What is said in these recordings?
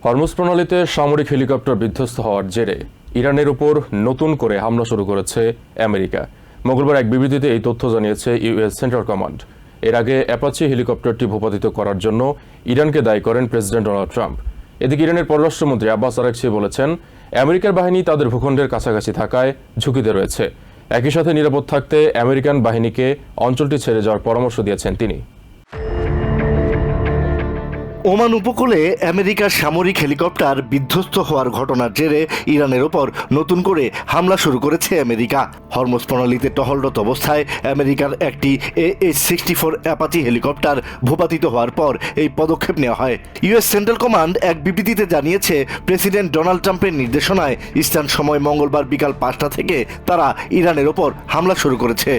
Hormuz প্রণালীতে সামরিক helicopter বিধ্বস্ত হওয়ার জেরে ইরানের উপর নতুন করে হামলা শুরু করেছে আমেরিকা। মঙ্গলবার এক বিবৃতিতে এই তথ্য জানিয়েছে ইউএস সেন্ট্রাল কমান্ড। এর আগে অ্যাপাচি হেলিকপ্টারটি ভূপাতিত করার জন্য ইরানকে দায়ী করেন প্রেসিডেন্ট ডোনাল্ড ট্রাম্প। এদিকে ইরানের পররাষ্ট্রমন্ত্রী আব্বাস আরাগচি বলেছেন, আমেরিকার বাহিনী তাদের ভূখণ্ডের কাছাকাছি থাকায় ঝুঁকিতে রয়েছে। একই সাথে নিরাপদ থাকতে আমেরিকান বাহিনীকে অঞ্চলটি ছেড়ে যাওয়ার পরামর্শ দিয়েছেন তিনি। ওমান উপকূলে আমেরিকার সামরিক হেলিকপ্টার বিধ্বস্ত হওয়ার ঘটনার জেরে ইরানের ওপর নতুন করে হামলা শুরু করেছে আমেরিকা। হরমুজ প্রণালীতে টহলরত অবস্থায় আমেরিকার একটি AH-64 অ্যাপাচি হেলিকপ্টার ভূপাতিত হওয়ার পর এই পদক্ষেপ নেওয়া হয়। ইউএস সেন্ট্রাল কমান্ড এক বিবৃতিতে জানিয়েছে, প্রেসিডেন্ট ডোনাল্ড ট্রাম্পের নির্দেশনায় ইস্টার্ন সময় মঙ্গলবার বিকাল 5টা থেকে তারা ইরানের ওপর হামলা শুরু করেছে।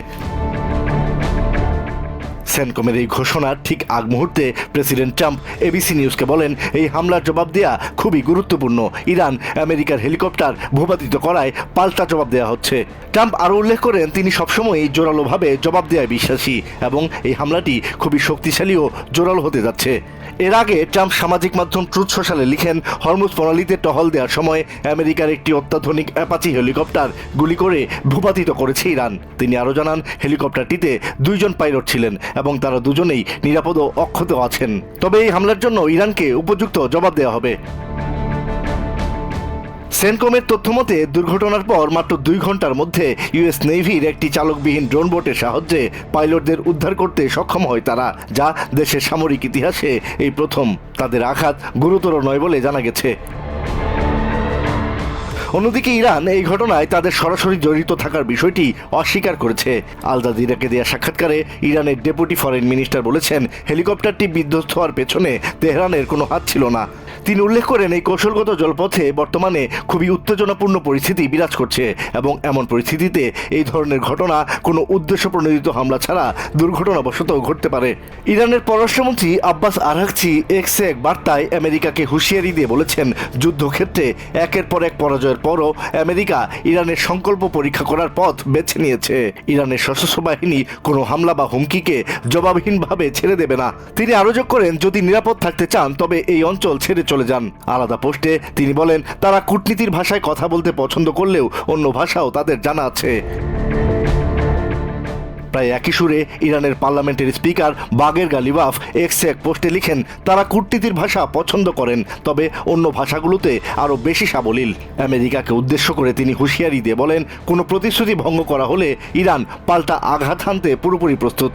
সেনকমের এই ঘোষণার ঠিক আগ মুহূর্তে প্রেসিডেন্ট ট্রাম্প এবিসি নিউজকে বলেন, এই হামলার জবাব দেয়া খুবই গুরুত্বপূর্ণ। ইরান আমেরিকার হেলিকপ্টার ভূপাতিত করায় পাল্টা জবাব দেওয়া হচ্ছে। ট্রাম্প আরও উল্লেখ করেন, তিনি সবসময়ই জোরালোভাবে জবাব দেওয়ায় বিশ্বাসী এবং এই হামলাটি খুবই শক্তিশালী ও জোরালো হতে যাচ্ছে। এর আগে ট্রাম্প সামাজিক মাধ্যম ট্রুথ সোশ্যালে লিখেন, হরমুজ প্রণালীতে টহল দেওয়ার সময় আমেরিকার একটি অত্যাধুনিক অ্যাপাচি হেলিকপ্টার গুলি করে ভূপাতিত করেছে ইরান। তিনি আরও জানান, হেলিকপ্টারটিতে 2 জন পাইলট ছিলেন এবং তারা দুজনেই নিরাপদ ও অক্ষত আছেন। তবে এই হামলার জন্য ইরানকে উপযুক্ত জবাব দেওয়া হবে। সেনকমের তথ্যমতে দুর্ঘটনার পর মাত্র 2 ঘন্টার মধ্যে ইউএস নেভির একটি চালকবিহীন ড্রোন বোটের সাহায্যে পাইলটদের উদ্ধার করতে সক্ষম হয় তারা, যা দেশের সামরিক ইতিহাসে এই প্রথম। তাদের আঘাত গুরুতর নয় বলে জানা গেছে। অন্যদিকে ইরান এই ঘটনায় তাদের সরাসরি জড়িত থাকার বিষয়টি অস্বীকার করেছে। আল জাজিরাকে দেয়া সাক্ষাৎকারে ইরানের ডেপুটি ফরেন মিনিস্টার বলেছেন, হেলিকপ্টারটি বিধ্বস্ত হওয়ার পেছনে তেহরানের কোনো হাত ছিল না। তিনি উল্লেখ করেন, এই কৌশলগত জলপথে বর্তমানে খুবই উত্তেজনাপূর্ণ পরিস্থিতি বিরাজ করছে এবং এমন পরিস্থিতিতে এই ধরনের ঘটনা কোনো উদ্দেশ্য প্রণোদিত হামলা ছাড়া দুর্ঘটনাবশত ঘটতে পারে। ইরানের পররাষ্ট্রমন্ত্রী আব্বাস আরাগচি এক্সে এক বার্তায় আমেরিকাকে হুঁশিয়ারি দিয়ে বলেছেন, যুদ্ধক্ষেত্রে একের পর এক পরাজয়ের পরও আমেরিকা ইরানের সংকল্প পরীক্ষা করার পথ বেছে নিয়েছে। ইরানের সশস্ত্র বাহিনী কোনো হামলা বা হুমকিকে জবাবহীনভাবে ছেড়ে দেবে না। তিনি আরও যোগ করেন, যদি নিরাপদ থাকতে চান তবে এই অঞ্চল ছেড়ে চলে যান। আলাদা পোস্টে তিনি বলেন, তারা কূটনীতির ভাষায় কথা বলতে পছন্দ করলেও অন্য ভাষাও তাদের জানা আছে। প্রায় একই সুরে ইরানের পার্লামেন্টের স্পিকার বাগের গালিবাফ এক্সে এক পোস্টে লিখেন, তারা কূটনীতির ভাষা পছন্দ করেন, তবে অন্য ভাষাগুলোতে আরও বেশি সাবলীল। আমেরিকাকে উদ্দেশ্য করে তিনি হুঁশিয়ারি দিয়ে বলেন, কোনো প্রতিশ্রুতি ভঙ্গ করা হলে ইরান পাল্টা আঘাত হানতে পুরোপুরি প্রস্তুত।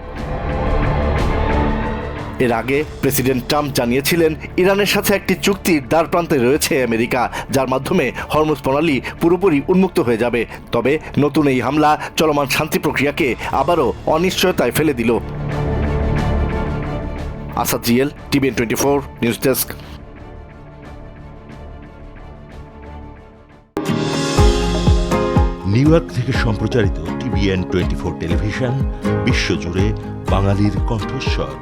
এর আগে প্রেসিডেন্ট ট্রাম্প জানিয়েছিলেন, ইরানের সাথে একটি চুক্তির দ্বারপ্রান্তে রয়েছে আমেরিকা, যার মাধ্যমে হরমুজ প্রণালী পুরোপুরি উন্মুক্ত হয়ে যাবে। তবে নতুন এই হামলা চলমান শান্তি প্রক্রিয়াকে আবারও অনিশ্চয়তায় ফেলে দিল। Asad GL, TVN 24 news desk. New York থেকে সম্প্রচারিত TVN 24 টেলিভিশন বিশ্বজুড়ে বাঙালির কণ্ঠস্বর।